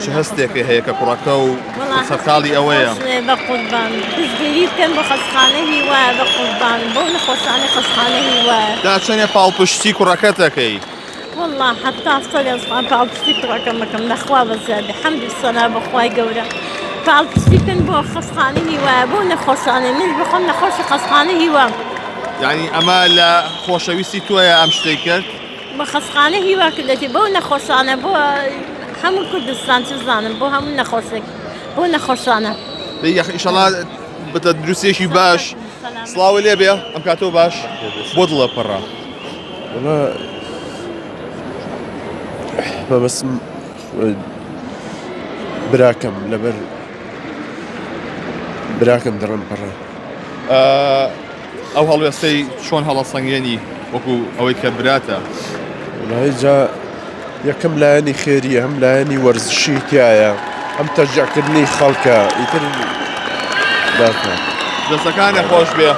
چه هەستێکی هەیە کە کوڕەکە و سەرخاڵی ئەوەیە بە قوربان پشتگیری بکەن بۆ خەستخانەی وایە بە قوربان بۆ نەخۆشانەی خەستخانەی وایە دا چەندێ پاڵپشتی کوڕەکەتەکەی والله حتى صار پاڵپشتی کوڕەکەم بکەم لەخوا بەزیادە حەمد و سەنا بەخوای گەورە پاڵپشتی بکەن بۆ خەستخانەی وایە بۆ نەخۆشانەی من بخۆم نەخۆشی خەستخانەی وە یعنی ئەمە لە خۆشەویستی تۆیە ئەم شتەی کرد بە خەستخانە هیوا کردێتی بۆ نەخۆشانە بۆ هەموو کوردستان چ زانم بۆ هەموو نەخۆشێک بۆ نەخۆشانە ئیشەڵا بتە دروستێکی باش سڵاوی لێ بێ ئەم کاتۆ باش بۆ دڵە پەڕە بەبەسم براکەم لەبەر براکەم دڕم پەڕە ئەو هەڵوێستەی چۆن هەڵە سەنگێنی وەکو ئەوەی کە براتە جا یەکەم لایەنی خێریە هەم لایەنی وەرزشی تایە ئەم تەشجیعکردنی خەڵکە ئیتر دەستەکانە خۆش بێ